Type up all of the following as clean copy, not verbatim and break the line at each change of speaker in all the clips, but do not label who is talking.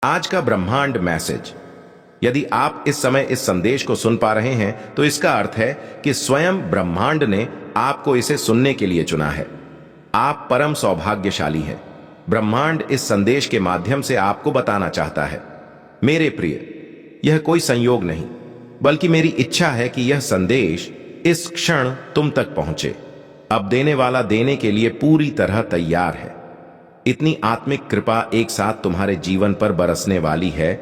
आज का ब्रह्मांड मैसेज। यदि आप इस समय इस संदेश को सुन पा रहे हैं तो इसका अर्थ है कि स्वयं ब्रह्मांड ने आपको इसे सुनने के लिए चुना है। आप परम सौभाग्यशाली हैं। ब्रह्मांड इस संदेश के माध्यम से आपको बताना चाहता है, मेरे प्रिय, यह कोई संयोग नहीं बल्कि मेरी इच्छा है कि यह संदेश इस क्षण तुम तक पहुंचे। अब देने वाला देने के लिए पूरी तरह तैयार है। इतनी आत्मिक कृपा एक साथ तुम्हारे जीवन पर बरसने वाली है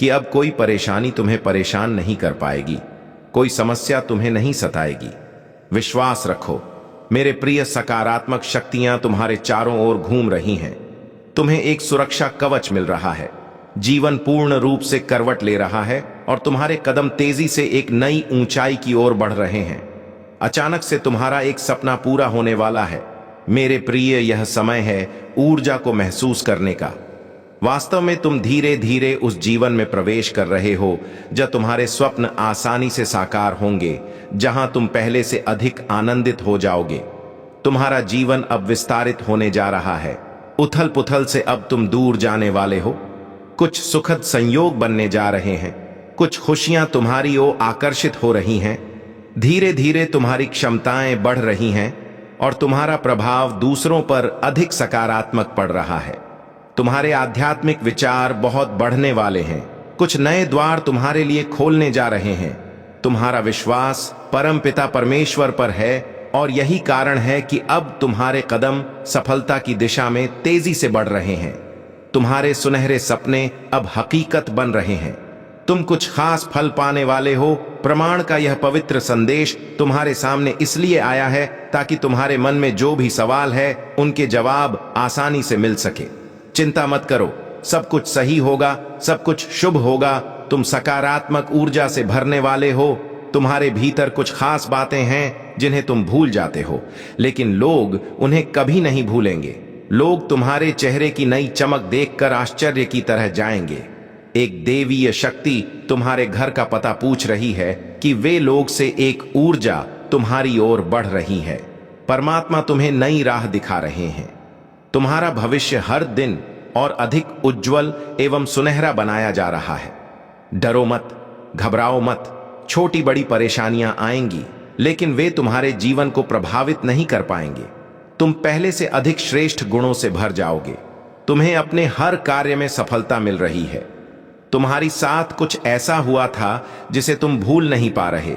कि अब कोई परेशानी तुम्हें परेशान नहीं कर पाएगी, कोई समस्या तुम्हें नहीं सताएगी। विश्वास रखो मेरे प्रिय, सकारात्मक शक्तियां तुम्हारे चारों ओर घूम रही हैं। तुम्हें एक सुरक्षा कवच मिल रहा है। जीवन पूर्ण रूप से करवट ले रहा है और तुम्हारे कदम तेजी से एक नई ऊंचाई की ओर बढ़ रहे हैं। अचानक से तुम्हारा एक सपना पूरा होने वाला है। मेरे प्रिय, यह समय है ऊर्जा को महसूस करने का। वास्तव में तुम धीरे धीरे उस जीवन में प्रवेश कर रहे हो जहां तुम्हारे स्वप्न आसानी से साकार होंगे, जहां तुम पहले से अधिक आनंदित हो जाओगे। तुम्हारा जीवन अब विस्तारित होने जा रहा है। उथल पुथल से अब तुम दूर जाने वाले हो। कुछ सुखद संयोग बनने जा रहे हैं। कुछ खुशियां तुम्हारी ओर आकर्षित हो रही हैं। धीरे धीरे तुम्हारी क्षमताएं बढ़ रही हैं और तुम्हारा प्रभाव दूसरों पर अधिक सकारात्मक पड़ रहा है। तुम्हारे आध्यात्मिक विचार बहुत बढ़ने वाले हैं। कुछ नए द्वार तुम्हारे लिए खोलने जा रहे हैं। तुम्हारा विश्वास परमपिता परमेश्वर पर है और यही कारण है कि अब तुम्हारे कदम सफलता की दिशा में तेजी से बढ़ रहे हैं। तुम्हारे सुनहरे सपने अब हकीकत बन रहे हैं। तुम कुछ खास फल पाने वाले हो। प्रमाण का यह पवित्र संदेश तुम्हारे सामने इसलिए आया है ताकि तुम्हारे मन में जो भी सवाल है उनके जवाब आसानी से मिल सके। चिंता मत करो, सब कुछ सही होगा, सब कुछ शुभ होगा। तुम सकारात्मक ऊर्जा से भरने वाले हो। तुम्हारे भीतर कुछ खास बातें हैं जिन्हें तुम भूल जाते हो, लेकिन लोग उन्हें कभी नहीं भूलेंगे। लोग तुम्हारे चेहरे की नई चमक देखकर आश्चर्य की तरह जाएंगे। एक देवीय शक्ति तुम्हारे घर का पता पूछ रही है कि वे लोग से एक ऊर्जा तुम्हारी ओर बढ़ रही है। परमात्मा तुम्हें नई राह दिखा रहे हैं। तुम्हारा भविष्य हर दिन और अधिक उज्जवल एवं सुनहरा बनाया जा रहा है। डरो मत, घबराओ मत। छोटी बड़ी परेशानियां आएंगी, लेकिन वे तुम्हारे जीवन को प्रभावित नहीं कर पाएंगे। तुम पहले से अधिक श्रेष्ठ गुणों से भर जाओगे। तुम्हें अपने हर कार्य में सफलता मिल रही है। तुम्हारी साथ कुछ ऐसा हुआ था जिसे तुम भूल नहीं पा रहे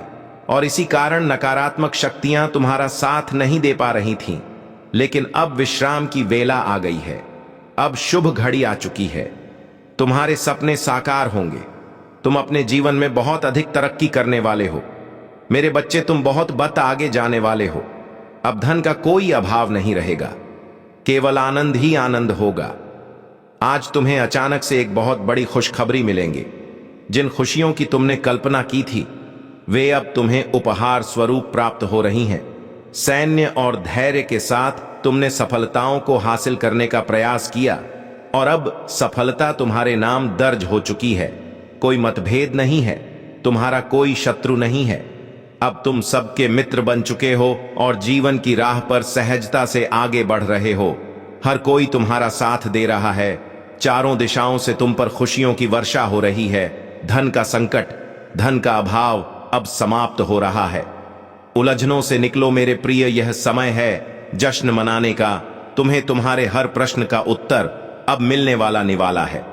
और इसी कारण नकारात्मक शक्तियां तुम्हारा साथ नहीं दे पा रही थीं। लेकिन अब विश्राम की वेला आ गई है। अब शुभ घड़ी आ चुकी है। तुम्हारे सपने साकार होंगे। तुम अपने जीवन में बहुत अधिक तरक्की करने वाले हो। मेरे बच्चे, तुम बहुत बत आगे जाने वाले हो। अब धन का कोई अभाव नहीं रहेगा, केवल आनंद ही आनंद होगा। आज तुम्हें अचानक से एक बहुत बड़ी खुशखबरी मिलेंगे। जिन खुशियों की तुमने कल्पना की थी वे अब तुम्हें उपहार स्वरूप प्राप्त हो रही हैं। सैन्य और धैर्य के साथ तुमने सफलताओं को हासिल करने का प्रयास किया और अब सफलता तुम्हारे नाम दर्ज हो चुकी है। कोई मतभेद नहीं है, तुम्हारा कोई शत्रु नहीं है। अब तुम सबके मित्र बन चुके हो और जीवन की राह पर सहजता से आगे बढ़ रहे हो। हर कोई तुम्हारा साथ दे रहा है। चारों दिशाओं से तुम पर खुशियों की वर्षा हो रही है। धन का संकट, धन का अभाव अब समाप्त हो रहा है। उलझनों से निकलो मेरे प्रिय, यह समय है जश्न मनाने का। तुम्हें तुम्हारे हर प्रश्न का उत्तर अब मिलने वाला निवाला है।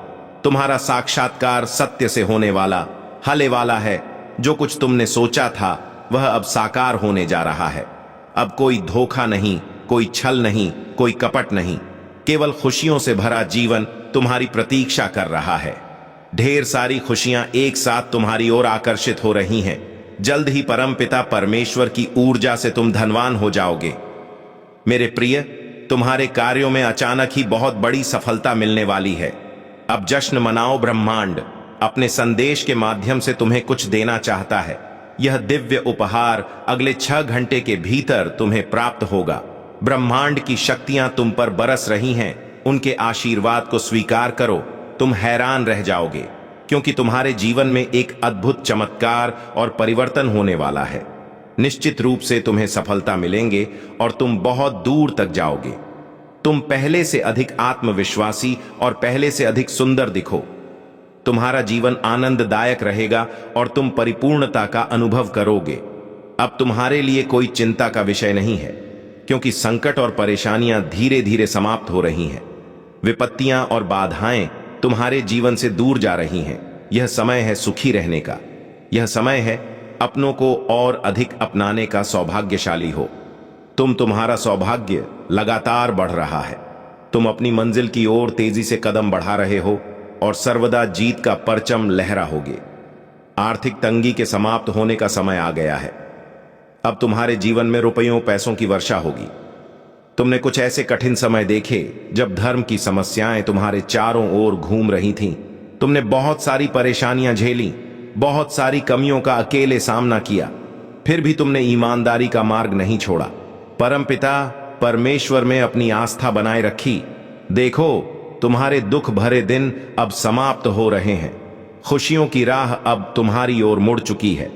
तुम्हारा साक्षात्कार सत्य से होने वाला, हले वाला है। जो कुछ तुमने सोचा था वह अब साकार होने जा रहा है। अब कोई धोखा नहीं, कोई छल नहीं, कोई कपट नहीं। केवल खुशियों से भरा जीवन तुम्हारी प्रतीक्षा कर रहा है। ढेर सारी खुशियां एक साथ तुम्हारी ओर आकर्षित हो रही हैं। जल्द ही परमपिता परमेश्वर की ऊर्जा से तुम धनवान हो जाओगे। मेरे प्रिय, तुम्हारे कार्यों में अचानक ही बहुत बड़ी सफलता मिलने वाली है। अब जश्न मनाओ। ब्रह्मांड अपने संदेश के माध्यम से तुम्हें कुछ देना चाहता है। यह दिव्य उपहार अगले 6 घंटे के भीतर तुम्हें प्राप्त होगा। ब्रह्मांड की शक्तियां तुम पर बरस रही हैं। उनके आशीर्वाद को स्वीकार करो। तुम हैरान रह जाओगे क्योंकि तुम्हारे जीवन में एक अद्भुत चमत्कार और परिवर्तन होने वाला है। निश्चित रूप से तुम्हें सफलता मिलेंगे और तुम बहुत दूर तक जाओगे। तुम पहले से अधिक आत्मविश्वासी और पहले से अधिक सुंदर दिखो। तुम्हारा जीवन आनंददायक रहेगा और तुम परिपूर्णता का अनुभव करोगे। अब तुम्हारे लिए कोई चिंता का विषय नहीं है, क्योंकि संकट और परेशानियां धीरे धीरे समाप्त हो रही हैं। विपत्तियां और बाधाएं तुम्हारे जीवन से दूर जा रही हैं। यह समय है सुखी रहने का। यह समय है अपनों को और अधिक अपनाने का। सौभाग्यशाली हो तुम्हारा सौभाग्य लगातार बढ़ रहा है। तुम अपनी मंजिल की ओर तेजी से कदम बढ़ा रहे हो और सर्वदा जीत का परचम लहराओगे। आर्थिक तंगी के समाप्त होने का समय आ गया है। अब तुम्हारे जीवन में रुपयों पैसों की वर्षा होगी। तुमने कुछ ऐसे कठिन समय देखे जब धर्म की समस्याएं तुम्हारे चारों ओर घूम रही थीं। तुमने बहुत सारी परेशानियां झेली, बहुत सारी कमियों का अकेले सामना किया, फिर भी तुमने ईमानदारी का मार्ग नहीं छोड़ा। परमपिता परमेश्वर में अपनी आस्था बनाए रखी। देखो, तुम्हारे दुख भरे दिन अब समाप्त हो रहे हैं। खुशियों की राह अब तुम्हारी ओर मुड़ चुकी है।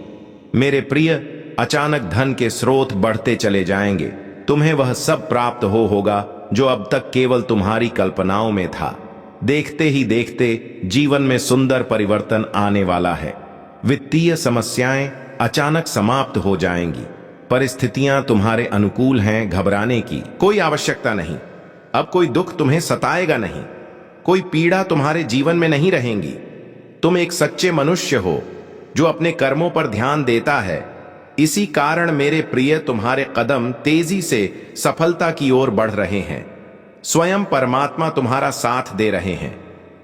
मेरे प्रिय, अचानक धन के स्रोत बढ़ते चले जाएंगे। तुम्हें वह सब प्राप्त होगा जो अब तक केवल तुम्हारी कल्पनाओं में था। देखते ही देखते जीवन में सुंदर परिवर्तन आने वाला है। वित्तीय समस्याएं अचानक समाप्त हो जाएंगी। परिस्थितियां तुम्हारे अनुकूल हैं, घबराने की कोई आवश्यकता नहीं। अब कोई दुख तुम्हें सताएगा नहीं, कोई पीड़ा तुम्हारे जीवन में नहीं रहेंगी। तुम एक सच्चे मनुष्य हो जो अपने कर्मों पर ध्यान देता है। इसी कारण मेरे प्रिय, तुम्हारे कदम तेजी से सफलता की ओर बढ़ रहे हैं। स्वयं परमात्मा तुम्हारा साथ दे रहे हैं।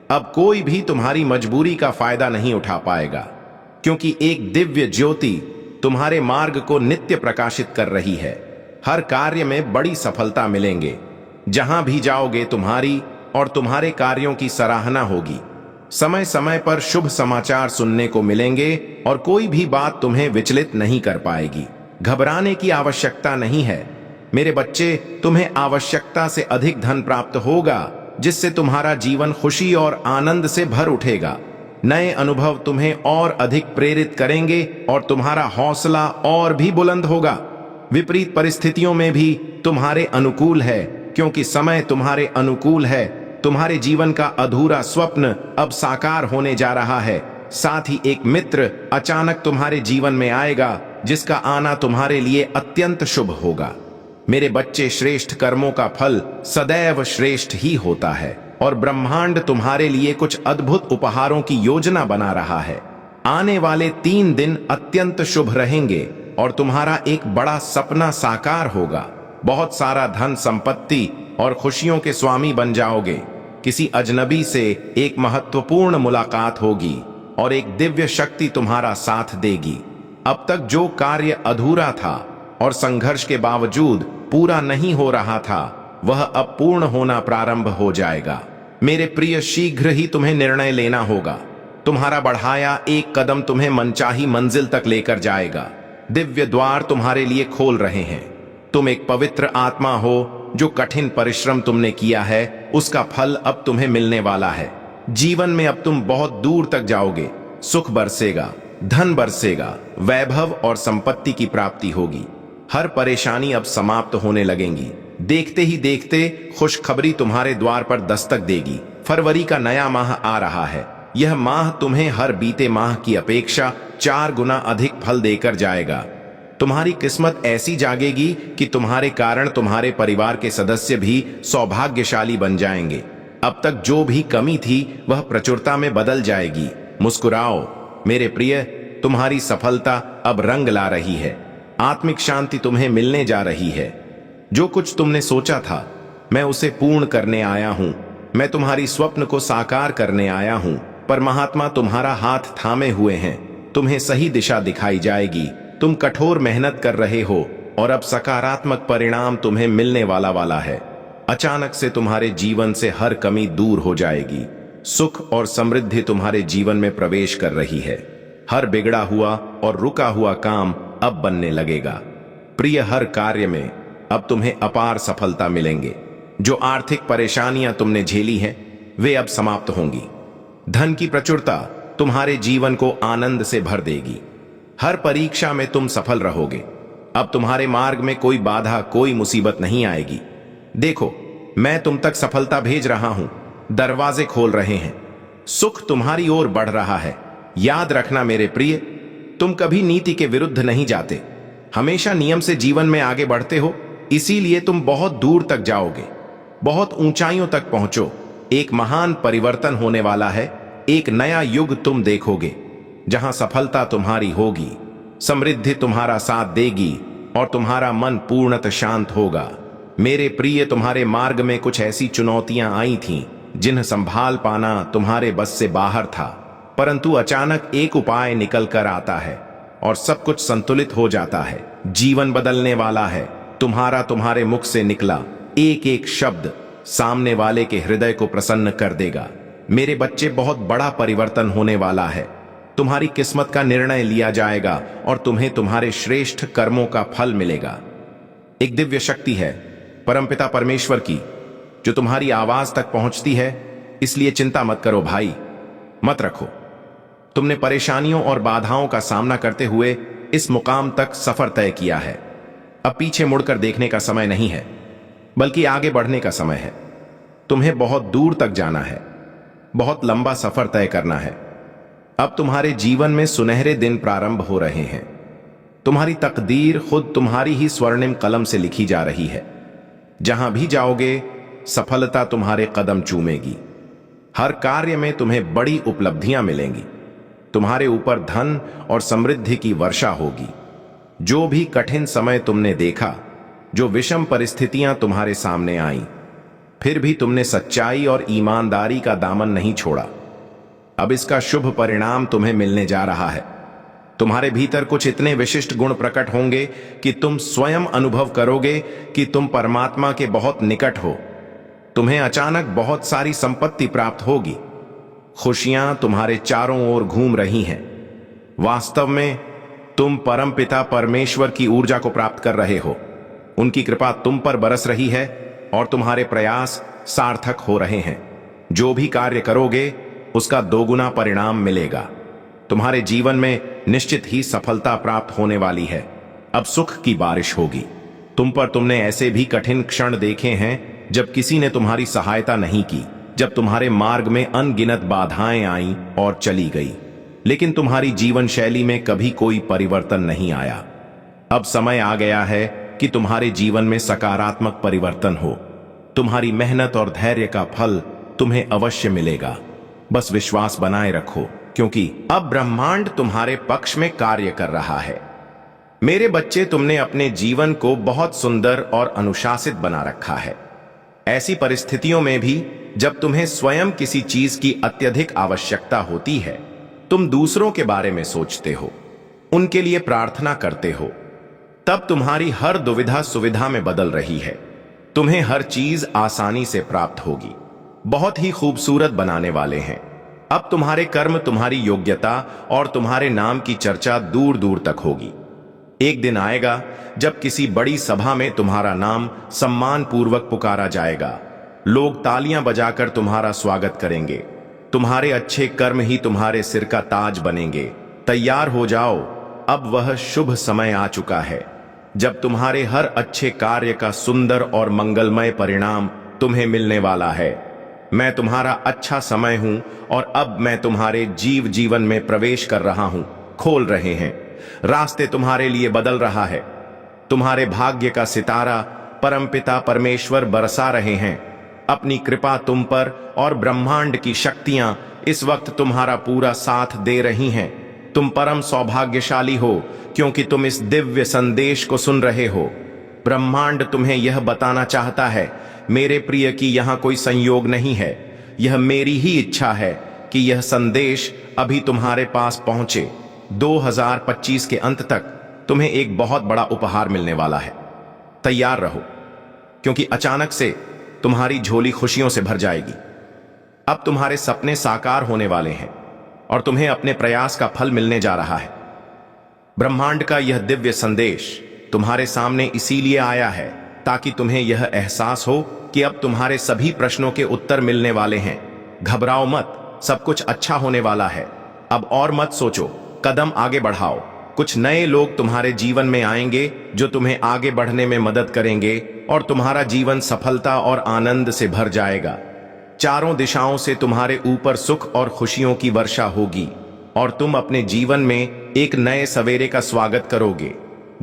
अब कोई भी तुम्हारी मजबूरी का फायदा नहीं उठा पाएगा, क्योंकि एक दिव्य ज्योति तुम्हारे मार्ग को नित्य प्रकाशित कर रही है। हर कार्य में बड़ी सफलता मिलेंगे। जहां भी जाओगे तुम्हारी और तुम्हारे कार्यों की सराहना होगी। समय समय पर शुभ समाचार सुनने को मिलेंगे और कोई भी बात तुम्हें विचलित नहीं कर पाएगी। घबराने की आवश्यकता नहीं है मेरे बच्चे। तुम्हें आवश्यकता से अधिक धन प्राप्त होगा, जिससे तुम्हारा जीवन खुशी और आनंद से भर उठेगा। नए अनुभव तुम्हें और अधिक प्रेरित करेंगे और तुम्हारा हौसला और भी बुलंद होगा। विपरीत परिस्थितियों में भी तुम्हारे अनुकूल है, क्योंकि समय तुम्हारे अनुकूल है। तुम्हारे जीवन का अधूरा स्वप्न अब साकार होने जा रहा है। साथ ही एक मित्र अचानक तुम्हारे जीवन में आएगा, जिसका आना तुम्हारे लिए अत्यंत शुभ होगा। मेरे बच्चे, श्रेष्ठ कर्मों का फल सदैव श्रेष्ठ ही होता है और ब्रह्मांड तुम्हारे लिए कुछ अद्भुत उपहारों की योजना बना रहा है। आने वाले 3 दिन अत्यंत शुभ रहेंगे और तुम्हारा एक बड़ा सपना साकार होगा। बहुत सारा धन संपत्ति और खुशियों के स्वामी बन जाओगे। किसी अजनबी से एक महत्वपूर्ण मुलाकात होगी और एक दिव्य शक्ति तुम्हारा साथ देगी। अब तक जो कार्य अधूरा था और संघर्ष के बावजूद पूरा नहीं हो रहा था, वह अब पूर्ण होना प्रारंभ हो जाएगा। मेरे प्रिय, शीघ्र ही तुम्हें निर्णय लेना होगा। तुम्हारा बढ़ाया एक कदम तुम्हें मनचाही मंजिल तक लेकर जाएगा। दिव्य द्वार तुम्हारे लिए खोल रहे हैं। तुम एक पवित्र आत्मा हो। जो कठिन परिश्रम तुमने किया है, उसका फल अब तुम्हें मिलने वाला है। जीवन में अब तुम बहुत दूर तक जाओगे। सुख बरसेगा, धन बरसेगा, वैभव और संपत्ति की प्राप्ति होगी। हर परेशानी अब समाप्त होने लगेंगी। देखते ही देखते खुशखबरी तुम्हारे द्वार पर दस्तक देगी। फरवरी का नया माह आ रहा है। यह माह तुम्हें हर बीते माह की अपेक्षा 4 गुना अधिक फल देकर जाएगा। तुम्हारी किस्मत ऐसी जागेगी कि तुम्हारे कारण तुम्हारे परिवार के सदस्य भी सौभाग्यशाली बन जाएंगे। अब तक जो भी कमी थी, वह प्रचुरता में बदल जाएगी। मुस्कुराओ मेरे प्रिय, तुम्हारी सफलता अब रंग ला रही है। आत्मिक शांति तुम्हें मिलने जा रही है। जो कुछ तुमने सोचा था, मैं उसे पूर्ण करने आया हूं। मैं तुम्हारी स्वप्न को साकार करने आया हूं। परमात्मा तुम्हारा हाथ थामे हुए हैं। तुम्हें सही दिशा दिखाई जाएगी। तुम कठोर मेहनत कर रहे हो और अब सकारात्मक परिणाम तुम्हें मिलने वाला है। अचानक से तुम्हारे जीवन से हर कमी दूर हो जाएगी। सुख और समृद्धि तुम्हारे जीवन में प्रवेश कर रही है। हर बिगड़ा हुआ और रुका हुआ काम अब बनने लगेगा। प्रिय, हर कार्य में अब तुम्हें अपार सफलता मिलेंगे। जो आर्थिक परेशानियां तुमने झेली हैं, वे अब समाप्त होंगी। धन की प्रचुरता तुम्हारे जीवन को आनंद से भर देगी। हर परीक्षा में तुम सफल रहोगे। अब तुम्हारे मार्ग में कोई बाधा, कोई मुसीबत नहीं आएगी। देखो, मैं तुम तक सफलता भेज रहा हूं। दरवाजे खोल रहे हैं। सुख तुम्हारी ओर बढ़ रहा है। याद रखना मेरे प्रिय, तुम कभी नीति के विरुद्ध नहीं जाते, हमेशा नियम से जीवन में आगे बढ़ते हो, इसीलिए तुम बहुत दूर तक जाओगे, बहुत ऊंचाइयों तक पहुंचो। एक महान परिवर्तन होने वाला है, एक नया युग तुम देखोगे, जहां सफलता तुम्हारी होगी, समृद्धि तुम्हारा साथ देगी और तुम्हारा मन पूर्णतः शांत होगा। मेरे प्रिय, तुम्हारे मार्ग में कुछ ऐसी चुनौतियां आई थीं जिन्हें संभाल पाना तुम्हारे बस से बाहर था, परंतु अचानक एक उपाय निकल कर आता है और सब कुछ संतुलित हो जाता है। जीवन बदलने वाला है। तुम्हारे मुख से निकला एक एक शब्द सामने वाले के हृदय को प्रसन्न कर देगा। मेरे बच्चे, बहुत बड़ा परिवर्तन होने वाला है। तुम्हारी किस्मत का निर्णय लिया जाएगा और तुम्हें तुम्हारे श्रेष्ठ कर्मों का फल मिलेगा। एक दिव्य शक्ति है परमपिता परमेश्वर की, जो तुम्हारी आवाज तक पहुंचती है, इसलिए चिंता मत करो भाई, मत रखो। तुमने परेशानियों और बाधाओं का सामना करते हुए इस मुकाम तक सफर तय किया है। अब पीछे मुड़कर देखने का समय नहीं है, बल्कि आगे बढ़ने का समय है। तुम्हें बहुत दूर तक जाना है, बहुत लंबा सफर तय करना है। अब तुम्हारे जीवन में सुनहरे दिन प्रारंभ हो रहे हैं। तुम्हारी तकदीर खुद तुम्हारी ही स्वर्णिम कलम से लिखी जा रही है। जहां भी जाओगे, सफलता तुम्हारे कदम चूमेगी। हर कार्य में तुम्हें बड़ी उपलब्धियां मिलेंगी। तुम्हारे ऊपर धन और समृद्धि की वर्षा होगी। जो भी कठिन समय तुमने देखा, जो विषम परिस्थितियां तुम्हारे सामने आईं, फिर भी तुमने सच्चाई और ईमानदारी का दामन नहीं छोड़ा। अब इसका शुभ परिणाम तुम्हें मिलने जा रहा है। तुम्हारे भीतर कुछ इतने विशिष्ट गुण प्रकट होंगे कि तुम स्वयं अनुभव करोगे कि तुम परमात्मा के बहुत निकट हो। तुम्हें अचानक बहुत सारी संपत्ति प्राप्त होगी। खुशियां तुम्हारे चारों ओर घूम रही हैं। वास्तव में तुम परमपिता परमेश्वर की ऊर्जा को प्राप्त कर रहे हो। उनकी कृपा तुम पर बरस रही है और तुम्हारे प्रयास सार्थक हो रहे हैं। जो भी कार्य करोगे, उसका दोगुना परिणाम मिलेगा। तुम्हारे जीवन में निश्चित ही सफलता प्राप्त होने वाली है। अब सुख की बारिश होगी तुम पर। तुमने ऐसे भी कठिन क्षण देखे हैं जब किसी ने तुम्हारी सहायता नहीं की, जब तुम्हारे मार्ग में अनगिनत बाधाएं आईं और चली गई, लेकिन तुम्हारी जीवन शैली में कभी कोई परिवर्तन नहीं आया। अब समय आ गया है कि तुम्हारे जीवन में सकारात्मक परिवर्तन हो। तुम्हारी मेहनत और धैर्य का फल तुम्हें अवश्य मिलेगा। बस विश्वास बनाए रखो, क्योंकि अब ब्रह्मांड तुम्हारे पक्ष में कार्य कर रहा है। मेरे बच्चे, तुमने अपने जीवन को बहुत सुंदर और अनुशासित बना रखा है। ऐसी परिस्थितियों में भी जब तुम्हें स्वयं किसी चीज की अत्यधिक आवश्यकता होती है, तुम दूसरों के बारे में सोचते हो, उनके लिए प्रार्थना करते हो। तब तुम्हारी हर दुविधा सुविधा में बदल रही है। तुम्हें हर चीज आसानी से प्राप्त होगी। बहुत ही खूबसूरत बनाने वाले हैं। अब तुम्हारे कर्म, तुम्हारी योग्यता और तुम्हारे नाम की चर्चा दूर दूर तक होगी। एक दिन आएगा जब किसी बड़ी सभा में तुम्हारा नाम सम्मान पूर्वक पुकारा जाएगा। लोग तालियां बजाकर तुम्हारा स्वागत करेंगे। तुम्हारे अच्छे कर्म ही तुम्हारे सिर का ताज बनेंगे। तैयार हो जाओ, अब वह शुभ समय आ चुका है जब तुम्हारे हर अच्छे कार्य का सुंदर और मंगलमय परिणाम तुम्हें मिलने वाला है। मैं तुम्हारा अच्छा समय हूं और अब मैं तुम्हारे जीवन में प्रवेश कर रहा हूं। खोल रहे हैं रास्ते, तुम्हारे लिए बदल रहा है। तुम्हारे भाग्य का सितारा परमपिता परमेश्वर बरसा रहे हैं अपनी कृपा तुम पर, और ब्रह्मांड की शक्तियां इस वक्त तुम्हारा पूरा साथ दे रही हैं। तुम परम सौभाग्यशाली हो, क्योंकि तुम इस दिव्य संदेश को सुन रहे हो। ब्रह्मांड तुम्हें यह बताना चाहता है, मेरे प्रिय, कि यहां कोई संयोग नहीं है। यह मेरी ही इच्छा है कि यह संदेश अभी तुम्हारे पास पहुंचे। 2025 के अंत तक तुम्हें एक बहुत बड़ा उपहार मिलने वाला है। तैयार रहो, क्योंकि अचानक से तुम्हारी झोली खुशियों से भर जाएगी। अब तुम्हारे सपने साकार होने वाले हैं और तुम्हें अपने प्रयास का फल मिलने जा रहा है। ब्रह्मांड का यह दिव्य संदेश तुम्हारे सामने इसीलिए आया है ताकि तुम्हें यह एहसास हो कि अब तुम्हारे सभी प्रश्नों के उत्तर मिलने वाले हैं। घबराओ मत, सब कुछ अच्छा होने वाला है। अब और मत सोचो, कदम आगे बढ़ाओ। कुछ नए लोग तुम्हारे जीवन में आएंगे जो तुम्हें आगे बढ़ने में मदद करेंगे और तुम्हारा जीवन सफलता और आनंद से भर जाएगा। चारों दिशाओं से तुम्हारे ऊपर सुख और खुशियों की वर्षा होगी और तुम अपने जीवन में एक नए सवेरे का स्वागत करोगे।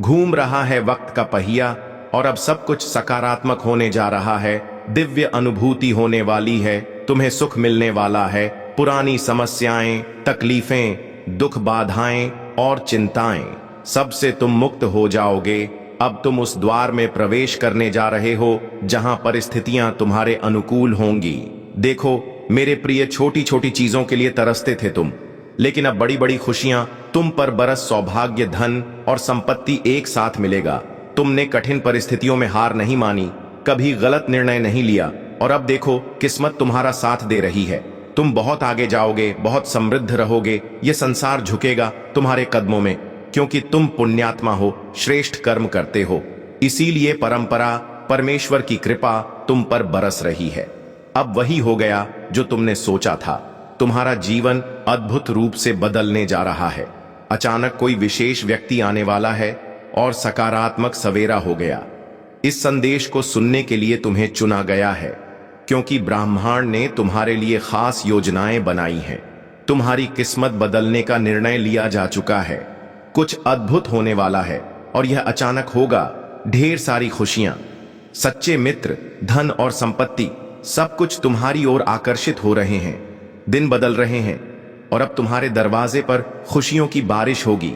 घूम रहा है वक्त का पहिया और अब सब कुछ सकारात्मक होने जा रहा है। दिव्य अनुभूति होने वाली है, तुम्हें सुख मिलने वाला है। पुरानी समस्याएं, तकलीफें, दुख, बाधाएं और चिंताएं, सबसे तुम मुक्त हो जाओगे। अब तुम उस द्वार में प्रवेश करने जा रहे हो जहां परिस्थितियां तुम्हारे अनुकूल होंगी। देखो मेरे प्रिय, छोटी छोटी चीजों के लिए तरसते थे तुम, लेकिन अब बड़ी बड़ी खुशियां तुम पर बरस, सौभाग्य, धन और संपत्ति एक साथ मिलेगा। तुमने कठिन परिस्थितियों में हार नहीं मानी, कभी गलत निर्णय नहीं लिया और अब देखो किस्मत तुम्हारा साथ दे रही है। तुम बहुत आगे जाओगे, बहुत समृद्ध रहोगे। ये संसार झुकेगा तुम्हारे कदमों में, क्योंकि तुम पुण्यात्मा हो, श्रेष्ठ कर्म करते हो। इसीलिए परंपरा, परमेश्वर की कृपा तुम पर बरस रही है। अब वही हो गया जो तुमने सोचा था। तुम्हारा जीवन अद्भुत रूप से बदलने जा रहा है। अचानक कोई विशेष व्यक्ति आने वाला है और सकारात्मक सवेरा हो गया। इस संदेश को सुनने के लिए तुम्हें चुना गया है, क्योंकि ब्रह्मांड ने तुम्हारे लिए खास योजनाएं बनाई हैं। तुम्हारी किस्मत बदलने का निर्णय लिया जा चुका है। कुछ अद्भुत होने वाला है और यह अचानक होगा। ढेर सारी खुशियां, सच्चे मित्र, धन और संपत्ति, सब कुछ तुम्हारी ओर आकर्षित हो रहे हैं। दिन बदल रहे हैं और अब तुम्हारे दरवाजे पर खुशियों की बारिश होगी।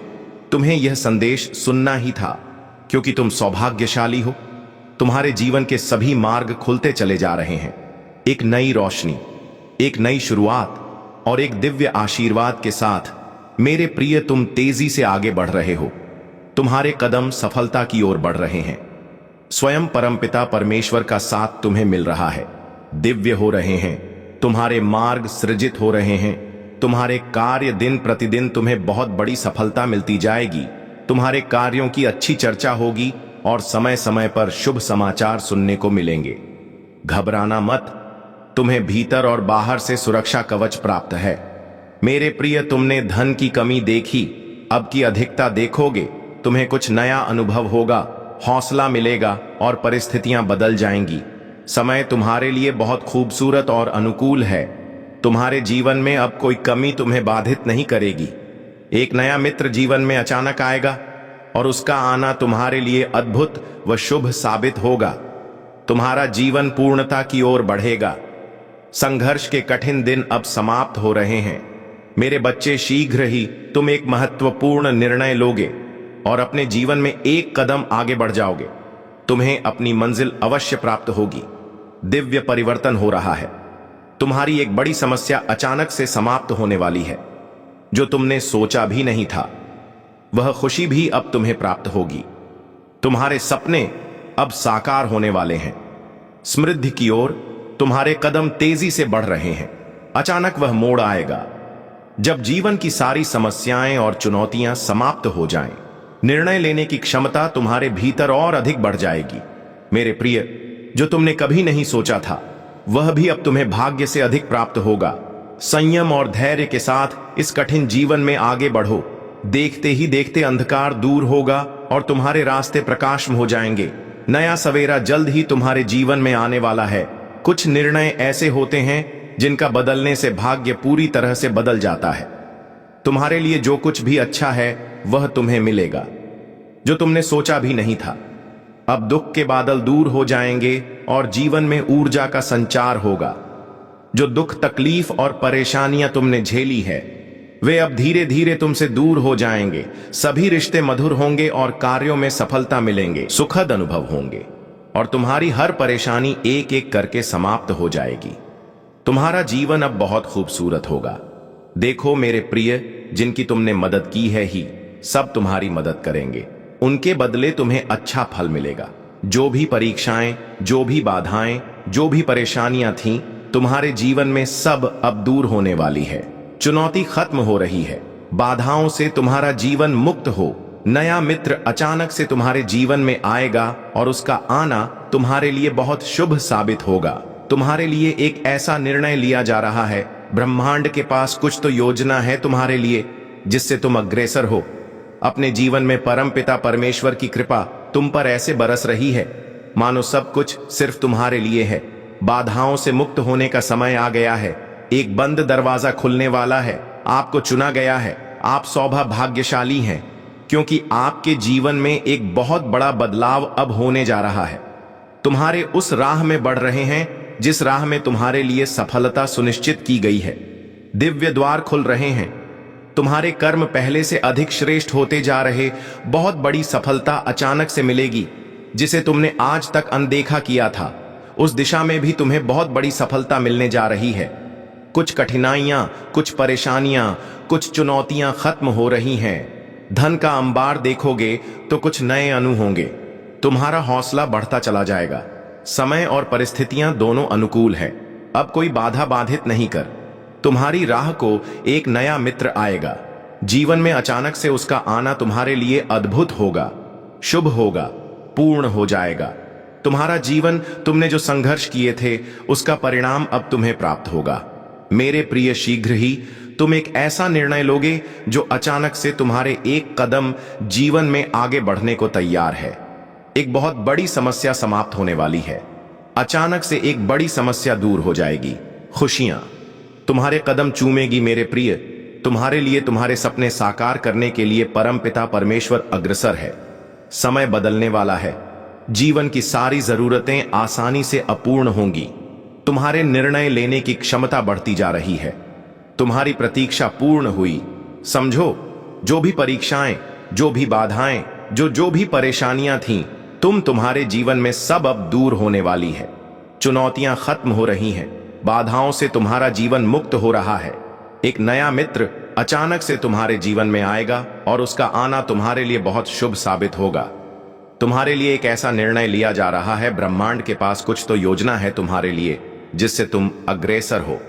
तुम्हें यह संदेश सुनना ही था, क्योंकि तुम सौभाग्यशाली हो। तुम्हारे जीवन के सभी मार्ग खुलते चले जा रहे हैं। एक नई रोशनी, एक नई शुरुआत और एक दिव्य आशीर्वाद के साथ मेरे प्रिय, तुम तेजी से आगे बढ़ रहे हो। तुम्हारे कदम सफलता की ओर बढ़ रहे हैं। स्वयं परमपिता परमेश्वर का साथ तुम्हें मिल रहा है। दिव्य हो रहे हैं, तुम्हारे मार्ग सृजित हो रहे हैं। तुम्हारे कार्य दिन प्रतिदिन तुम्हें बहुत बड़ी सफलता मिलती जाएगी। तुम्हारे कार्यों की अच्छी चर्चा होगी और समय समय पर शुभ समाचार सुनने को मिलेंगे। घबराना मत, तुम्हें भीतर और बाहर से सुरक्षा कवच प्राप्त है। मेरे प्रिय, तुमने धन की कमी देखी, अब की अधिकता देखोगे। तुम्हें कुछ नया अनुभव होगा, हौसला मिलेगा और परिस्थितियां बदल जाएंगी। समय तुम्हारे लिए बहुत खूबसूरत और अनुकूल है। तुम्हारे जीवन में अब कोई कमी तुम्हें बाधित नहीं करेगी। एक नया मित्र जीवन में अचानक आएगा और उसका आना तुम्हारे लिए अद्भुत व शुभ साबित होगा। तुम्हारा जीवन पूर्णता की ओर बढ़ेगा। संघर्ष के कठिन दिन अब समाप्त हो रहे हैं। मेरे बच्चे, शीघ्र ही तुम एक महत्वपूर्ण निर्णय लोगे और अपने जीवन में एक कदम आगे बढ़ जाओगे। तुम्हें अपनी मंजिल अवश्य प्राप्त होगी। दिव्य परिवर्तन हो रहा है। तुम्हारी एक बड़ी समस्या अचानक से समाप्त होने वाली है। जो तुमने सोचा भी नहीं था, वह खुशी भी अब तुम्हें प्राप्त होगी। तुम्हारे सपने अब साकार होने वाले हैं। समृद्धि की ओर तुम्हारे कदम तेजी से बढ़ रहे हैं। अचानक वह मोड़ आएगा जब जीवन की सारी समस्याएं और चुनौतियां समाप्त हो जाएं। निर्णय लेने की क्षमता तुम्हारे भीतर और अधिक बढ़ जाएगी। मेरे प्रिय, जो तुमने कभी नहीं सोचा था, वह भी अब तुम्हें भाग्य से अधिक प्राप्त होगा। संयम और धैर्य के साथ इस कठिन जीवन में आगे बढ़ो। देखते ही देखते अंधकार दूर होगा और तुम्हारे रास्ते प्रकाशमय हो जाएंगे। नया सवेरा जल्द ही तुम्हारे जीवन में आने वाला है। कुछ निर्णय ऐसे होते हैं जिनका बदलने से भाग्य पूरी तरह से बदल जाता है। तुम्हारे लिए जो कुछ भी अच्छा है वह तुम्हें मिलेगा, जो तुमने सोचा भी नहीं था। अब दुख के बादल दूर हो जाएंगे और जीवन में ऊर्जा का संचार होगा। जो दुख, तकलीफ और परेशानियां तुमने झेली है, वे अब धीरे धीरे तुमसे दूर हो जाएंगे। सभी रिश्ते मधुर होंगे और कार्यों में सफलता मिलेंगे। सुखद अनुभव होंगे और तुम्हारी हर परेशानी एक एक करके समाप्त हो जाएगी। तुम्हारा जीवन अब बहुत खूबसूरत होगा। देखो मेरे प्रिय, जिनकी तुमने मदद की है ही सब तुम्हारी मदद करेंगे। उनके बदले तुम्हें अच्छा फल मिलेगा। जो भी परीक्षाएं, जो भी बाधाएं, जो भी परेशानियां थीं, तुम्हारे जीवन में सब अब दूर होने वाली है। चुनौती खत्म हो रही है। बाधाओं से तुम्हारा जीवन मुक्त हो। नया मित्र अचानक से तुम्हारे जीवन में आएगा और उसका आना तुम्हारे लिए बहुत शुभ साबित होगा। तुम्हारे लिए एक ऐसा निर्णय लिया जा रहा है। ब्रह्मांड के पास कुछ तो योजना है तुम्हारे लिए, जिससे तुम अग्रसर हो। अपने जीवन में परमपिता परमेश्वर की कृपा तुम पर ऐसे बरस रही है मानो सब कुछ सिर्फ तुम्हारे लिए है। बाधाओं से मुक्त होने का समय आ गया है। एक बंद दरवाजा खुलने वाला है। आपको चुना गया है। आप सौभाग्यशाली हैं, क्योंकि आपके जीवन में एक बहुत बड़ा बदलाव अब होने जा रहा है। तुम्हारे उस राह में बढ़ रहे हैं जिस राह में तुम्हारे लिए सफलता सुनिश्चित की गई है। दिव्य द्वार खुल रहे हैं। तुम्हारे कर्म पहले से अधिक श्रेष्ठ होते जा रहे। बहुत बड़ी सफलता अचानक से मिलेगी, जिसे तुमने आज तक अनदेखा किया था। उस दिशा में भी तुम्हें बहुत बड़ी सफलता मिलने जा रही है। कुछ कठिनाइयां, कुछ परेशानियां, कुछ चुनौतियां खत्म हो रही हैं। धन का अंबार देखोगे तो कुछ नए अनु होंगे। तुम्हारा हौसला बढ़ता चला जाएगा। समय और परिस्थितियां दोनों अनुकूल है। अब कोई बाधा बाधित नहीं कर। तुम्हारी राह को एक नया मित्र आएगा। जीवन में अचानक से उसका आना तुम्हारे लिए अद्भुत होगा, शुभ होगा, पूर्ण हो जाएगा। तुम्हारा जीवन, तुमने जो संघर्ष किए थे, उसका परिणाम अब तुम्हें प्राप्त होगा। मेरे प्रिय, शीघ्र ही तुम एक ऐसा निर्णय लोगे जो अचानक से तुम्हारे एक कदम जीवन में आगे बढ़ने को तैयार है। एक बहुत बड़ी समस्या समाप्त होने वाली है। अचानक से एक बड़ी समस्या दूर हो जाएगी। खुशियां तुम्हारे कदम चूमेगी मेरे प्रिय। तुम्हारे लिए तुम्हारे सपने साकार करने के लिए परमपिता परमेश्वर अग्रसर है। समय बदलने वाला है। जीवन की सारी जरूरतें आसानी से अपूर्ण होंगी। तुम्हारे निर्णय लेने की क्षमता बढ़ती जा रही है। तुम्हारी प्रतीक्षा पूर्ण हुई। समझो, जो भी परीक्षाएं, जो भी बाधाएं, जो भी परेशानियां थीं, तुम्हारे जीवन में सब अब दूर होने वाली है। चुनौतियां खत्म हो रही हैं। बाधाओं से तुम्हारा जीवन मुक्त हो रहा है। एक नया मित्र अचानक से तुम्हारे जीवन में आएगा और उसका आना तुम्हारे लिए बहुत शुभ साबित होगा। तुम्हारे लिए एक ऐसा निर्णय लिया जा रहा है। ब्रह्मांड के पास कुछ तो योजना है तुम्हारे लिए, जिससे तुम अग्रसर हो।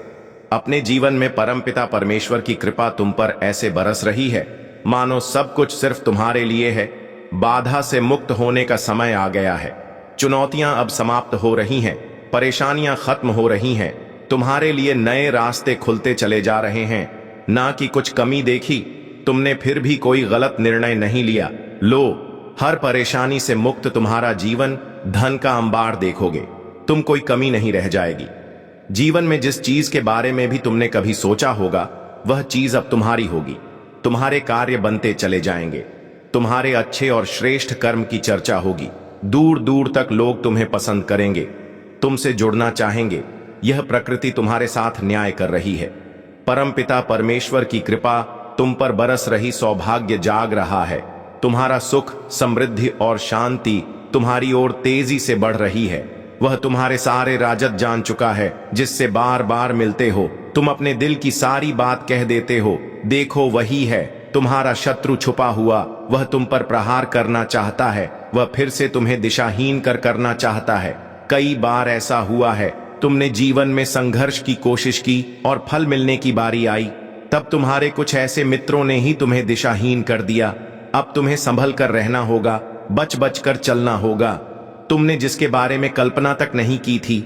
अपने जीवन में परमपिता परमेश्वर की कृपा तुम पर ऐसे बरस रही है मानो सब कुछ सिर्फ तुम्हारे लिए है। बाधा से मुक्त होने का समय आ गया है। चुनौतियां अब समाप्त हो रही हैं। परेशानियां खत्म हो रही हैं। तुम्हारे लिए नए रास्ते खुलते चले जा रहे हैं। ना कि कुछ कमी देखी, तुमने फिर भी कोई गलत निर्णय नहीं लिया। लो, हर परेशानी से मुक्त तुम्हारा जीवन, धन का अंबार देखोगे। तुम कोई कमी नहीं रह जाएगी। जीवन में जिस चीज के बारे में भी तुमने कभी सोचा होगा, वह चीज अब तुम्हारी होगी। तुम्हारे कार्य बनते चले जाएंगे। तुम्हारे अच्छे और श्रेष्ठ कर्म की चर्चा होगी। दूर दूर तक लोग तुम्हें पसंद करेंगे, तुमसे जुड़ना चाहेंगे। यह प्रकृति तुम्हारे साथ न्याय कर रही है। परमपिता परमेश्वर की कृपा तुम पर बरस रही। सौभाग्य जाग रहा है। तुम्हारा सुख, समृद्धि और शांति तुम्हारी ओर तेजी से बढ़ रही है। वह तुम्हारे सारे राजद जान चुका है, जिससे बार बार मिलते हो। तुम अपने दिल की सारी बात कह देते हो। देखो, वही है तुम्हारा शत्रु छुपा हुआ। वह तुम पर प्रहार करना चाहता है। वह फिर से तुम्हें दिशाहीन करना चाहता है। कई बार ऐसा हुआ है, तुमने जीवन में संघर्ष की कोशिश की और फल मिलने की बारी आई, तब तुम्हारे कुछ ऐसे मित्रों ने ही तुम्हें दिशाहीन कर दिया। अब तुम्हें संभल कर रहना होगा, बच बच कर चलना होगा। तुमने जिसके बारे में कल्पना तक नहीं की थी,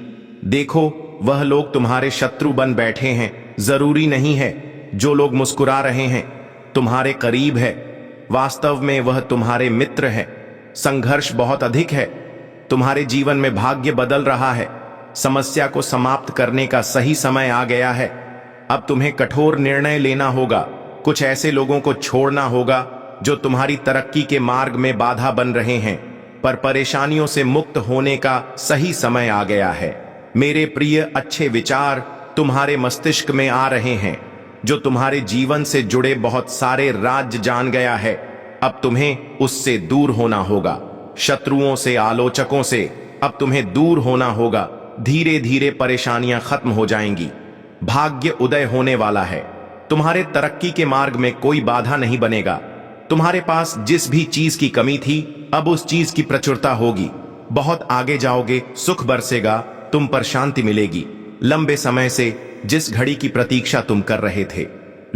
देखो, वह लोग तुम्हारे शत्रु बन बैठे हैं। जरूरी नहीं है जो लोग मुस्कुरा रहे हैं तुम्हारे करीब है, वास्तव में वह तुम्हारे मित्र है। संघर्ष बहुत अधिक है। तुम्हारे जीवन में भाग्य बदल रहा है। समस्या को समाप्त करने का सही समय आ गया है। अब तुम्हें कठोर निर्णय लेना होगा। कुछ ऐसे लोगों को छोड़ना होगा जो तुम्हारी तरक्की के मार्ग में बाधा बन रहे हैं। पर परेशानियों से मुक्त होने का सही समय आ गया है। मेरे प्रिय, अच्छे विचार तुम्हारे मस्तिष्क में आ रहे हैं, जो तुम्हारे जीवन से जुड़े बहुत सारे राज जान गया है। अब तुम्हें उससे दूर होना होगा। शत्रुओं से, आलोचकों से अब तुम्हें दूर होना होगा। धीरे धीरे परेशानियां खत्म हो जाएंगी। भाग्य उदय होने वाला है। तुम्हारे तरक्की के मार्ग में कोई बाधा नहीं बनेगा। तुम्हारे पास जिस भी चीज की कमी थी, अब उस चीज की प्रचुरता होगी। बहुत आगे जाओगे, सुख बरसेगा, तुम पर शांति मिलेगी। लंबे समय से जिस घड़ी की प्रतीक्षा तुम कर रहे थे,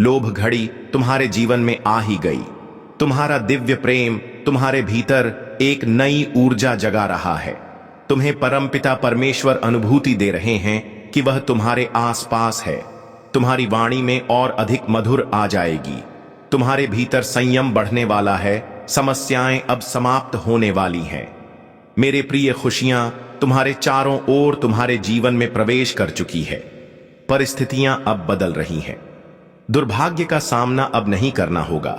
लोभ घड़ी तुम्हारे जीवन में आ ही गई। तुम्हारा दिव्य प्रेम तुम्हारे भीतर एक नई ऊर्जा जगा रहा है। तुम्हें परमपिता परमेश्वर अनुभूति दे रहे हैं कि वह तुम्हारे आसपास है। तुम्हारी वाणी में और अधिक मधुर आ जाएगी। तुम्हारे भीतर संयम बढ़ने वाला है। समस्याएं अब समाप्त होने वाली हैं। मेरे प्रिय, खुशियां तुम्हारे चारों ओर तुम्हारे जीवन में प्रवेश कर चुकी है। परिस्थितियां अब बदल रही हैं। दुर्भाग्य का सामना अब नहीं करना होगा।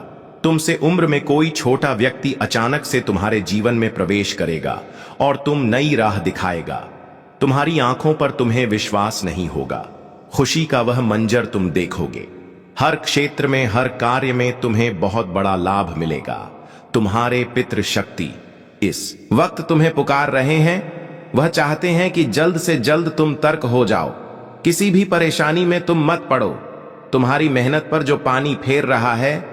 तुमसे उम्र में कोई छोटा व्यक्ति अचानक से तुम्हारे जीवन में प्रवेश करेगा और तुम नई राह दिखाएगा। तुम्हारी आंखों पर तुम्हें विश्वास नहीं होगा। खुशी का वह मंजर तुम देखोगे। हर क्षेत्र में, हर कार्य में तुम्हें बहुत बड़ा लाभ मिलेगा। तुम्हारे पितृशक्ति इस वक्त तुम्हें पुकार रहे हैं। वह चाहते हैं कि जल्द से जल्द तुम तर्क हो जाओ। किसी भी परेशानी में तुम मत पड़ो। तुम्हारी मेहनत पर जो पानी फेर रहा है